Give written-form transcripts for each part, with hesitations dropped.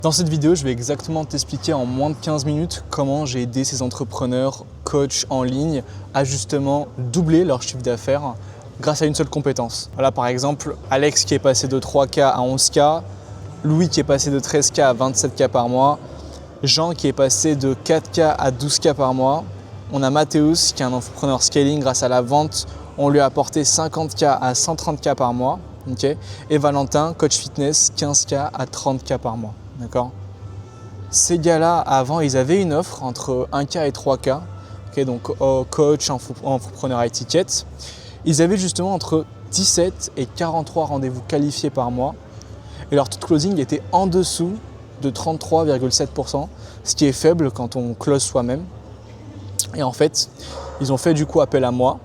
Dans cette vidéo, je vais exactement t'expliquer en moins de 15 minutes comment j'ai aidé ces entrepreneurs, coachs en ligne à justement doubler leur chiffre d'affaires grâce à une seule compétence. Voilà, par exemple, Alex qui est passé de 3K à 11K, Louis qui est passé de 13K à 27K par mois, Jean qui est passé de 4K à 12K par mois. On a Mathéus qui est un entrepreneur scaling grâce à la vente. On lui a apporté 50K à 130K par mois. Okay. Et Valentin, coach fitness, 15K à 30K par mois. D'accord. Ces gars-là, avant, ils avaient une offre entre 1K et 3K. Okay, donc coach, entrepreneur high ticket. Ils avaient justement entre 17 et 43 rendez-vous qualifiés par mois. Et leur taux de closing était en dessous de 33,7%, ce qui est faible quand on close soi-même. Et en fait, ils ont fait du coup appel à moi.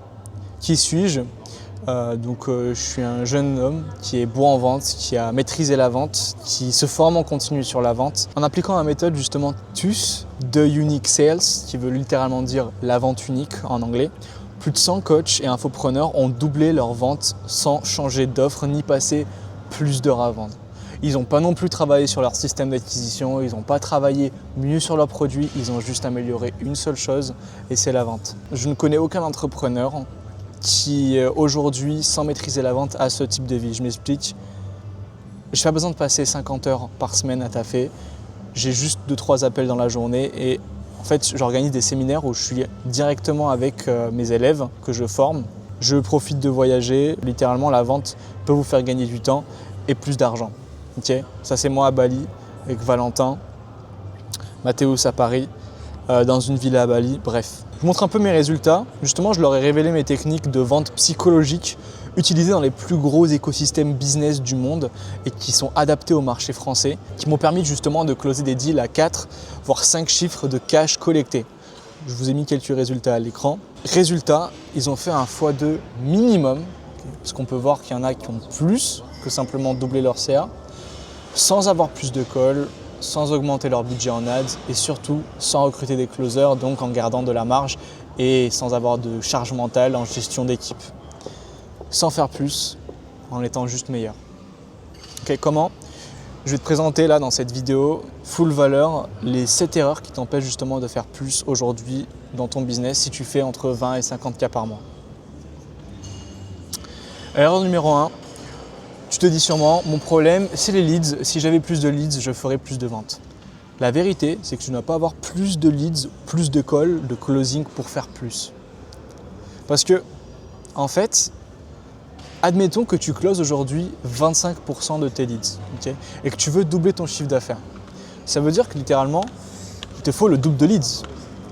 Qui suis-je ? Je suis un jeune homme qui est bon en vente, qui a maîtrisé la vente, qui se forme en continu sur la vente. En appliquant la méthode justement TUS, The Unique Sales, qui veut littéralement dire la vente unique en anglais, plus de 100 coachs et infopreneurs ont doublé leur vente sans changer d'offre ni passer plus d'heures à vendre. Ils n'ont pas non plus travaillé sur leur système d'acquisition, ils n'ont pas travaillé mieux sur leurs produits, ils ont juste amélioré une seule chose et c'est la vente. Je ne connais aucun entrepreneur qui aujourd'hui, sans maîtriser la vente, a ce type de vie. Je m'explique. Je n'ai pas besoin de passer 50 heures par semaine à taffer. J'ai juste 2-3 appels dans la journée et en fait, j'organise des séminaires où je suis directement avec mes élèves que je forme. Je profite de voyager. Littéralement, la vente peut vous faire gagner du temps et plus d'argent. Okay. Ça, c'est moi à Bali avec Valentin, Mathéus à Paris, dans une villa à Bali, bref. Je vous montre un peu mes résultats. Justement, je leur ai révélé mes techniques de vente psychologique utilisées dans les plus gros écosystèmes business du monde et qui sont adaptés au marché français, qui m'ont permis justement de closer des deals à 4 voire 5 chiffres de cash collecté. Je vous ai mis quelques résultats à l'écran. Résultat, ils ont fait un x2 minimum, parce qu'on peut voir qu'il y en a qui ont plus que simplement doubler leur CA, sans avoir plus de calls, sans augmenter leur budget en ads et surtout sans recruter des closers, donc en gardant de la marge et sans avoir de charge mentale en gestion d'équipe. Sans faire plus, en étant juste meilleur. Okay, comment ? Je vais te présenter là dans cette vidéo, full valeur, les 7 erreurs qui t'empêchent justement de faire plus aujourd'hui dans ton business si tu fais entre 20 et 50K par mois. Erreur numéro 1. Tu te dis sûrement, mon problème, c'est les leads. Si j'avais plus de leads, je ferais plus de ventes. La vérité, c'est que tu ne dois pas avoir plus de leads, plus de calls, de closing pour faire plus. Parce que, en fait, admettons que tu closes aujourd'hui 25% de tes leads, okay, et que tu veux doubler ton chiffre d'affaires. Ça veut dire que littéralement, il te faut le double de leads.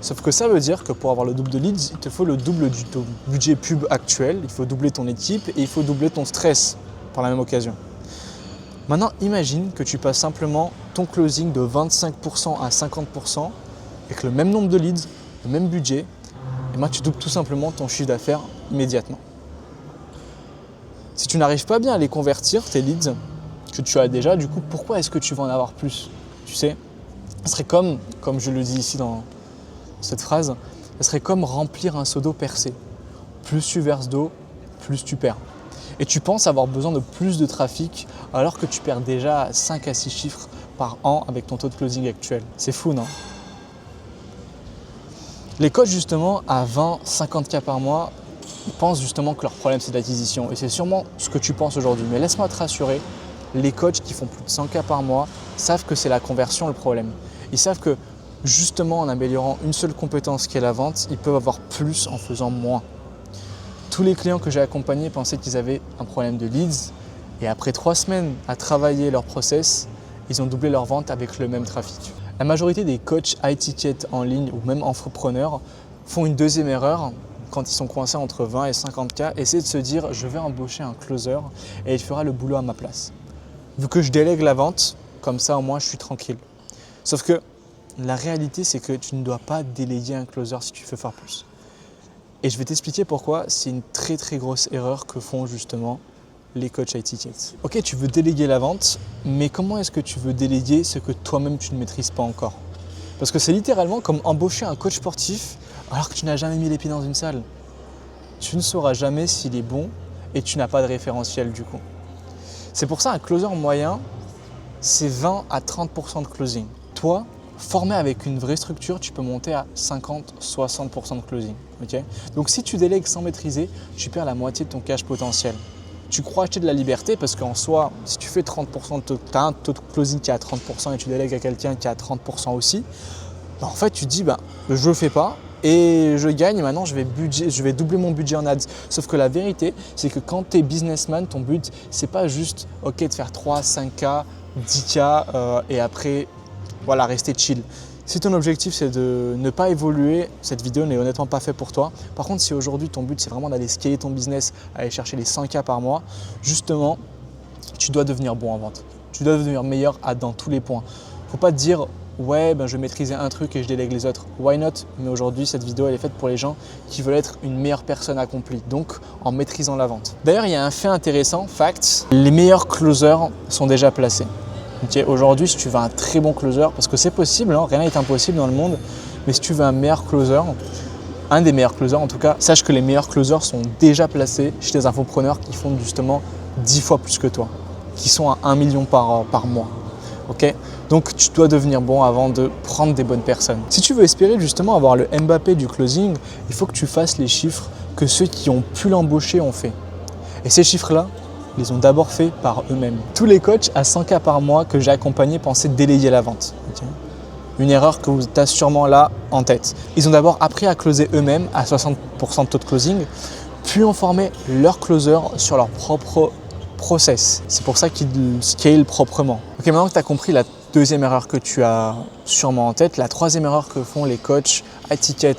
Sauf que ça veut dire que pour avoir le double de leads, il te faut le double du budget pub actuel, il faut doubler ton équipe et il faut doubler ton stress par la même occasion. Maintenant, imagine que tu passes simplement ton closing de 25% à 50% avec le même nombre de leads, le même budget, et ben tu doubles tout simplement ton chiffre d'affaires immédiatement. Si tu n'arrives pas bien à les convertir, tes leads que tu as déjà, du coup, pourquoi est-ce que tu vas en avoir plus ? Tu sais, ce serait comme je le dis ici dans cette phrase, ce serait comme remplir un seau d'eau percé. Plus tu verses d'eau, plus tu perds. Et tu penses avoir besoin de plus de trafic alors que tu perds déjà 5 à 6 chiffres par an avec ton taux de closing actuel. C'est fou, non ? Les coachs justement à 20, 50K par mois, ils pensent justement que leur problème c'est l'acquisition. Et c'est sûrement ce que tu penses aujourd'hui. Mais laisse-moi te rassurer, les coachs qui font plus de 100K par mois savent que c'est la conversion le problème. Ils savent que justement en améliorant une seule compétence qui est la vente, ils peuvent avoir plus en faisant moins. Tous les clients que j'ai accompagnés pensaient qu'ils avaient un problème de leads et après 3 semaines à travailler leur process, ils ont doublé leur vente avec le même trafic. La majorité des coachs high ticket en ligne ou même entrepreneurs font une deuxième erreur quand ils sont coincés entre 20 et 50K, essayer de se dire je vais embaucher un closer et il fera le boulot à ma place. Vu que je délègue la vente, comme ça au moins je suis tranquille. Sauf que la réalité c'est que tu ne dois pas déléguer un closer si tu veux faire plus. Et je vais t'expliquer pourquoi c'est une très très grosse erreur que font justement les coachs high ticket. Ok, tu veux déléguer la vente, mais comment est-ce que tu veux déléguer ce que toi-même tu ne maîtrises pas encore ? Parce que c'est littéralement comme embaucher un coach sportif alors que tu n'as jamais mis les pieds dans une salle. Tu ne sauras jamais s'il est bon et tu n'as pas de référentiel du coup. C'est pour ça un closer moyen, c'est 20 à 30% de closing. Toi, formé avec une vraie structure, tu peux monter à 50-60% de closing. Okay, donc si tu délègues sans maîtriser, tu perds la moitié de ton cash potentiel. Tu crois acheter de la liberté parce qu'en soi, si tu fais 30%, tu as un taux de closing qui est à 30% et tu délègues à quelqu'un qui est à 30% aussi, en fait tu te dis je ne le fais pas et je gagne et maintenant je vais doubler mon budget en ads. Sauf que la vérité, c'est que quand tu es businessman, ton but, c'est pas juste de faire 3, 5K, 10K et après voilà, rester chill. Si ton objectif c'est de ne pas évoluer, cette vidéo n'est honnêtement pas faite pour toi. Par contre, si aujourd'hui ton but c'est vraiment d'aller scaler ton business, aller chercher les 100K par mois, justement, tu dois devenir bon en vente. Tu dois devenir meilleur dans tous les points. Il ne faut pas te dire ouais, je vais maîtriser un truc et je délègue les autres. Why not? Mais aujourd'hui, cette vidéo elle est faite pour les gens qui veulent être une meilleure personne accomplie, donc en maîtrisant la vente. D'ailleurs, il y a un fait intéressant, fact, les meilleurs closers sont déjà placés. Okay, aujourd'hui, si tu veux un très bon closer, parce que c'est possible, rien n'est impossible dans le monde, mais si tu veux un meilleur closer, un des meilleurs closers en tout cas, sache que les meilleurs closers sont déjà placés chez des infopreneurs qui font justement 10 fois plus que toi, qui sont à 1 million par mois. Okay, donc tu dois devenir bon avant de prendre des bonnes personnes. Si tu veux espérer justement avoir le Mbappé du closing, il faut que tu fasses les chiffres que ceux qui ont pu l'embaucher ont fait. Et ces chiffres-là, ils ont d'abord fait par eux-mêmes. Tous les coachs à 100K par mois que j'ai accompagnés pensaient délayer la vente. Okay, une erreur que tu as sûrement là en tête. Ils ont d'abord appris à closer eux-mêmes à 60% de taux de closing, puis ont formé leur closer sur leur propre process. C'est pour ça qu'ils scalent proprement. Ok, maintenant que tu as compris la deuxième erreur que tu as sûrement en tête, la troisième erreur que font les coachs à ticket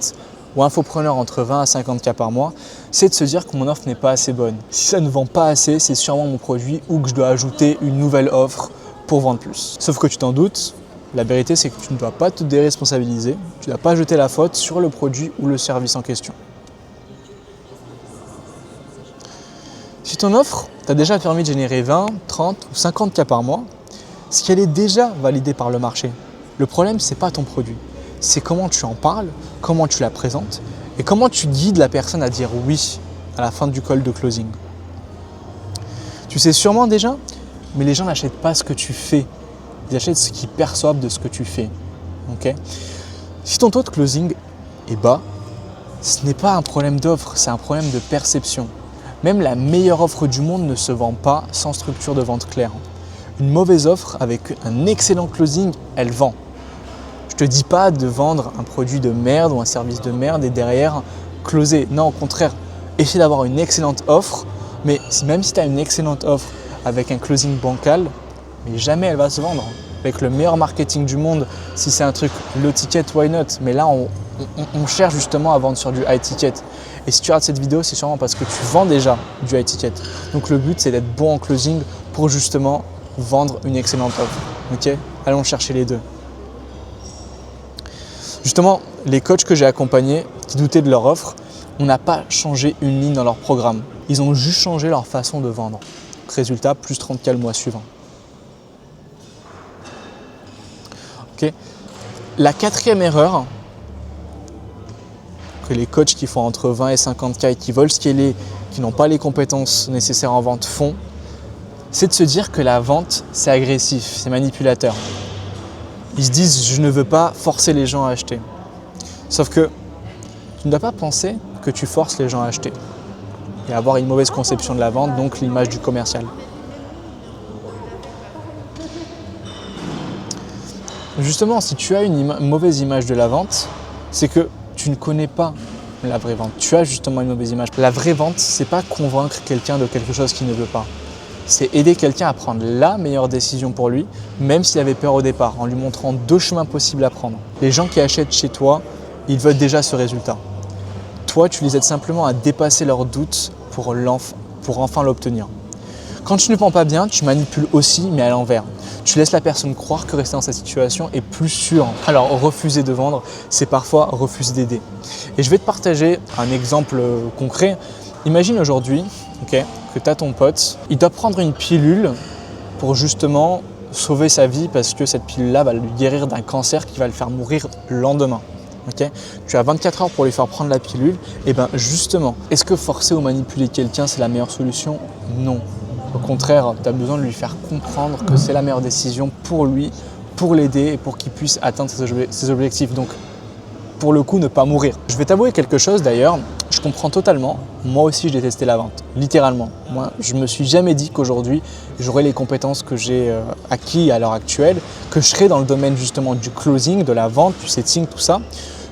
ou infopreneurs entre 20 à 50K par mois, c'est de se dire que mon offre n'est pas assez bonne. Si ça ne vend pas assez, c'est sûrement mon produit ou que je dois ajouter une nouvelle offre pour vendre plus. Sauf que tu t'en doutes, la vérité c'est que tu ne dois pas te déresponsabiliser, tu ne dois pas jeter la faute sur le produit ou le service en question. Si ton offre t'a déjà permis de générer 20, 30 ou 50K par mois, ce qu'elle est déjà validée par le marché. Le problème, c'est pas ton produit, c'est comment tu en parles, comment tu la présentes et comment tu guides la personne à dire oui à la fin du call de closing. Tu sais sûrement déjà, mais les gens n'achètent pas ce que tu fais, ils achètent ce qu'ils perçoivent de ce que tu fais. Okay, si ton taux de closing est bas, ce n'est pas un problème d'offre, c'est un problème de perception. Même la meilleure offre du monde ne se vend pas sans structure de vente claire. Une mauvaise offre avec un excellent closing, elle vend. Je ne te dis pas de vendre un produit de merde ou un service de merde et derrière closer. Non, au contraire, essaie d'avoir une excellente offre, mais même si tu as une excellente offre avec un closing bancal, mais jamais elle va se vendre. Avec le meilleur marketing du monde, si c'est un truc low ticket, why not? Mais là, on cherche justement à vendre sur du high ticket. Et si tu regardes cette vidéo, c'est sûrement parce que tu vends déjà du high ticket. Donc le but, c'est d'être bon en closing pour justement vendre une excellente offre. Okay, allons chercher les deux. Justement, les coachs que j'ai accompagnés qui doutaient de leur offre, on n'a pas changé une ligne dans leur programme. Ils ont juste changé leur façon de vendre. Résultat, plus 30K le mois suivant. Okay. La quatrième erreur que les coachs qui font entre 20 et 50K et qui veulent scaler, qui n'ont pas les compétences nécessaires en vente font, c'est de se dire que la vente, c'est agressif, c'est manipulateur. Ils se disent « je ne veux pas forcer les gens à acheter ». Sauf que tu ne dois pas penser que tu forces les gens à acheter et avoir une mauvaise conception de la vente, donc l'image du commercial. Justement, si tu as une mauvaise image de la vente, c'est que tu ne connais pas la vraie vente. Tu as justement une mauvaise image. La vraie vente, c'est pas convaincre quelqu'un de quelque chose qu'il ne veut pas. C'est aider quelqu'un à prendre la meilleure décision pour lui, même s'il avait peur au départ, en lui montrant 2 chemins possibles à prendre. Les gens qui achètent chez toi, ils veulent déjà ce résultat. Toi, tu les aides simplement à dépasser leurs doutes pour enfin l'obtenir. Quand tu ne vends pas bien, tu manipules aussi, mais à l'envers. Tu laisses la personne croire que rester dans cette situation est plus sûr. Alors, refuser de vendre, c'est parfois refuser d'aider. Et je vais te partager un exemple concret. Imagine aujourd'hui que tu as ton pote, il doit prendre une pilule pour justement sauver sa vie parce que cette pilule-là va lui guérir d'un cancer qui va le faire mourir le lendemain. Tu as 24 heures pour lui faire prendre la pilule. Et bien justement, est-ce que forcer ou manipuler quelqu'un, c'est la meilleure solution? Non. Au contraire, tu as besoin de lui faire comprendre que c'est la meilleure décision pour lui, pour l'aider et pour qu'il puisse atteindre ses objectifs. Donc, pour le coup, ne pas mourir. Je vais t'avouer quelque chose d'ailleurs, je comprends totalement. Moi aussi, je détestais la vente, littéralement. Moi, je me suis jamais dit qu'aujourd'hui, j'aurais les compétences que j'ai acquis à l'heure actuelle, que je serais dans le domaine justement du closing, de la vente, du setting, tout ça,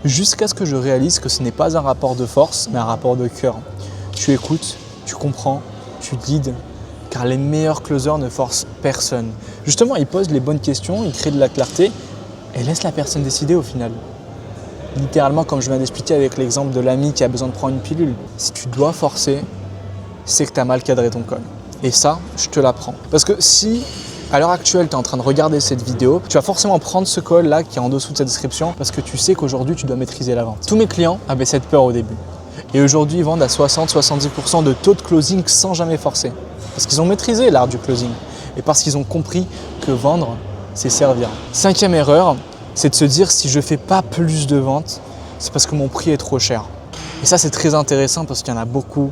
jusqu'à ce que je réalise que ce n'est pas un rapport de force, mais un rapport de cœur. Tu écoutes, tu comprends, tu guides, car les meilleurs closers ne forcent personne. Justement, ils posent les bonnes questions, ils créent de la clarté et laissent la personne décider au final. Littéralement, comme je viens d'expliquer avec l'exemple de l'ami qui a besoin de prendre une pilule. Si tu dois forcer, c'est que tu as mal cadré ton col. Et ça, je te l'apprends. Parce que si, à l'heure actuelle, tu es en train de regarder cette vidéo, tu vas forcément prendre ce col-là qui est en dessous de cette description parce que tu sais qu'aujourd'hui, tu dois maîtriser la vente. Tous mes clients avaient cette peur au début. Et aujourd'hui, ils vendent à 60-70% de taux de closing sans jamais forcer. Parce qu'ils ont maîtrisé l'art du closing. Et parce qu'ils ont compris que vendre, c'est servir. 5e erreur, c'est de se dire si je ne fais pas plus de ventes, c'est parce que mon prix est trop cher. Et ça, c'est très intéressant parce qu'il y en a beaucoup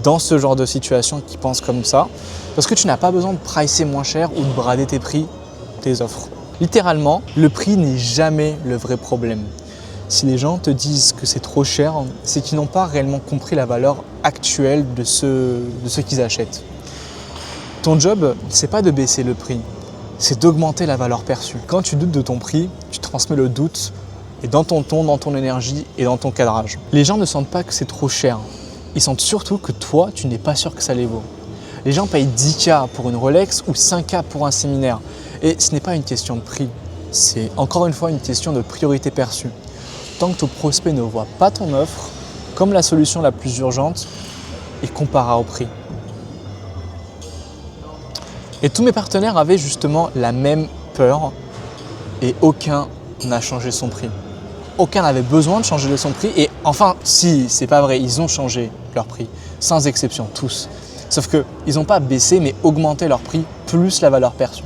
dans ce genre de situation qui pensent comme ça. Parce que tu n'as pas besoin de pricer moins cher ou de brader tes prix, tes offres. Littéralement, le prix n'est jamais le vrai problème. Si les gens te disent que c'est trop cher, c'est qu'ils n'ont pas réellement compris la valeur actuelle de ce qu'ils achètent. Ton job, c'est pas de baisser le prix, c'est d'augmenter la valeur perçue. Quand tu doutes de ton prix, tu transmets le doute et dans ton ton, dans ton énergie et dans ton cadrage. Les gens ne sentent pas que c'est trop cher. Ils sentent surtout que toi, tu n'es pas sûr que ça les vaut. Les gens payent 10K pour une Rolex ou 5K pour un séminaire. Et ce n'est pas une question de prix. C'est encore une fois une question de priorité perçue. Tant que ton prospect ne voit pas ton offre comme la solution la plus urgente, il comparera au prix. Et tous mes partenaires avaient justement la même peur et aucun n'a changé son prix. Aucun n'avait besoin de changer son prix et enfin, si, c'est pas vrai, ils ont changé leur prix, sans exception, tous. Sauf qu'ils n'ont pas baissé mais augmenté leur prix plus la valeur perçue.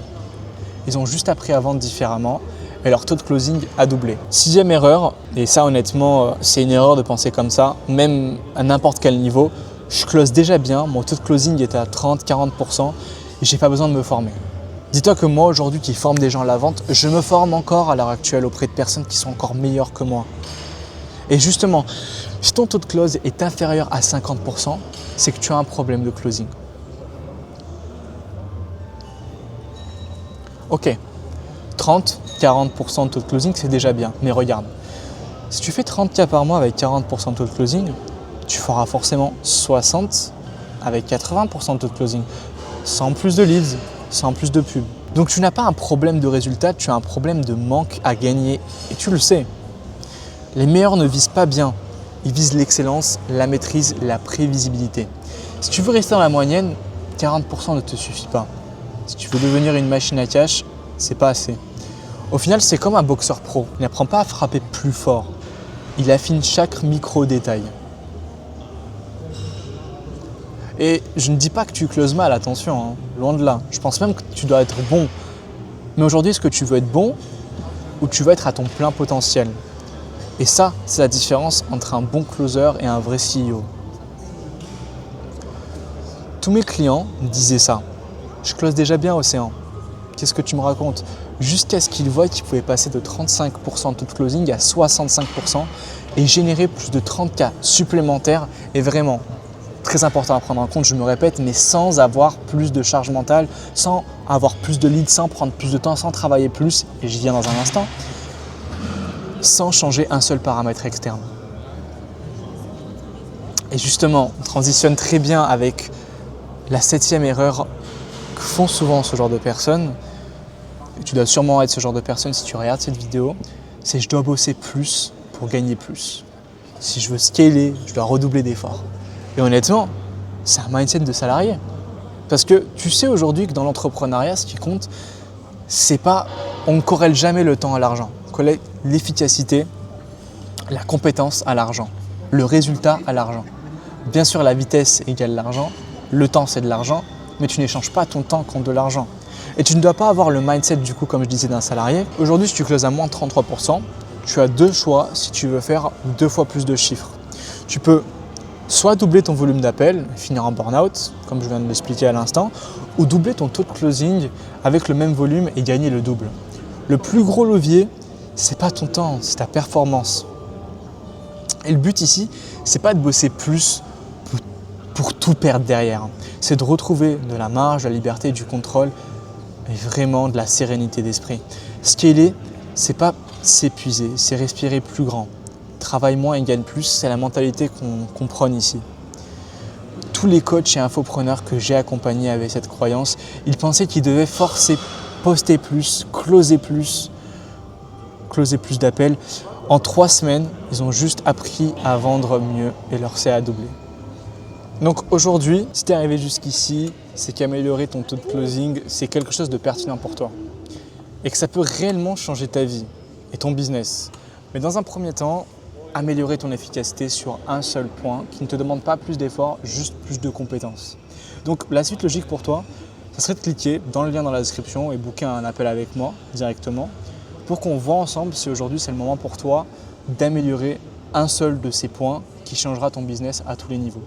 Ils ont juste appris à vendre différemment et leur taux de closing a doublé. 6e erreur, et ça honnêtement, c'est une erreur de penser comme ça, même à n'importe quel niveau, je close déjà bien, mon taux de closing est à 30-40%. Et j'ai pas besoin de me former. Dis-toi que moi aujourd'hui qui forme des gens à la vente, je me forme encore à l'heure actuelle auprès de personnes qui sont encore meilleures que moi. Et justement, si ton taux de close est inférieur à 50%, c'est que tu as un problème de closing. Ok, 30-40% de taux de closing, c'est déjà bien. Mais regarde, si tu fais 30K par mois avec 40% de taux de closing, tu feras forcément 60 avec 80% de taux de closing. Sans plus de leads, sans plus de pubs. Donc tu n'as pas un problème de résultat, tu as un problème de manque à gagner. Et tu le sais. Les meilleurs ne visent pas bien. Ils visent l'excellence, la maîtrise, la prévisibilité. Si tu veux rester dans la moyenne, 40% ne te suffit pas. Si tu veux devenir une machine à cash, c'est pas assez. Au final, c'est comme un boxeur pro. Il n'apprend pas à frapper plus fort. Il affine chaque micro-détail. Et je ne dis pas que tu closes mal, attention, hein, loin de là. Je pense même que tu dois être bon. Mais aujourd'hui, est-ce que tu veux être bon ou tu veux être à ton plein potentiel? Et ça, c'est la différence entre un bon closer et un vrai CEO. Tous mes clients disaient ça. Je close déjà bien, Océan. Qu'est-ce que tu me racontes? Jusqu'à ce qu'ils voient qu'ils pouvaient passer de 35% de taux de closing à 65% et générer plus de 30K supplémentaires. Et vraiment, très important à prendre en compte, je me répète, mais sans avoir plus de charge mentale, sans avoir plus de leads, sans prendre plus de temps, sans travailler plus, et j'y viens dans un instant, sans changer un seul paramètre externe. Et justement, on transitionne très bien avec la 7e erreur que font souvent ce genre de personnes. Et tu dois sûrement être ce genre de personne si tu regardes cette vidéo, c'est je dois bosser plus pour gagner plus. Si je veux scaler, je dois redoubler d'efforts. Et honnêtement, c'est un mindset de salarié. Parce que tu sais aujourd'hui que dans l'entrepreneuriat, ce qui compte, c'est pas, on ne corrèle jamais le temps à l'argent. On corrèle l'efficacité, la compétence à l'argent, le résultat à l'argent. Bien sûr, la vitesse égale l'argent, le temps c'est de l'argent, mais tu n'échanges pas ton temps contre de l'argent. Et tu ne dois pas avoir le mindset du coup, comme je disais, d'un salarié. Aujourd'hui, si tu closes à moins de 33%, tu as deux choix si tu veux faire 2 fois plus de chiffres. Tu peux Soit doubler ton volume d'appel, finir en burn-out, comme je viens de l'expliquer à l'instant, ou doubler ton taux de closing avec le même volume et gagner le double. Le plus gros levier, c'est pas ton temps, c'est ta performance. Et le but ici, c'est pas de bosser plus pour tout perdre derrière. C'est de retrouver de la marge, de la liberté, du contrôle et vraiment de la sérénité d'esprit. Scaler, c'est pas s'épuiser, c'est respirer plus grand. Travaille moins et gagne plus, c'est la mentalité qu'on prône ici. Tous les coachs et infopreneurs que j'ai accompagnés avec cette croyance, ils pensaient qu'ils devaient forcer, poster plus d'appels. En 3 semaines, ils ont juste appris à vendre mieux et leur CA a doublé. Donc aujourd'hui, si tu es arrivé jusqu'ici, c'est qu'améliorer ton taux de closing, c'est quelque chose de pertinent pour toi et que ça peut réellement changer ta vie et ton business. Mais dans un premier temps, améliorer ton efficacité sur un seul point qui ne te demande pas plus d'efforts, juste plus de compétences. Donc la suite logique pour toi, ça serait de cliquer dans le lien dans la description et booker un appel avec moi directement pour qu'on voit ensemble si aujourd'hui c'est le moment pour toi d'améliorer un seul de ces points qui changera ton business à tous les niveaux.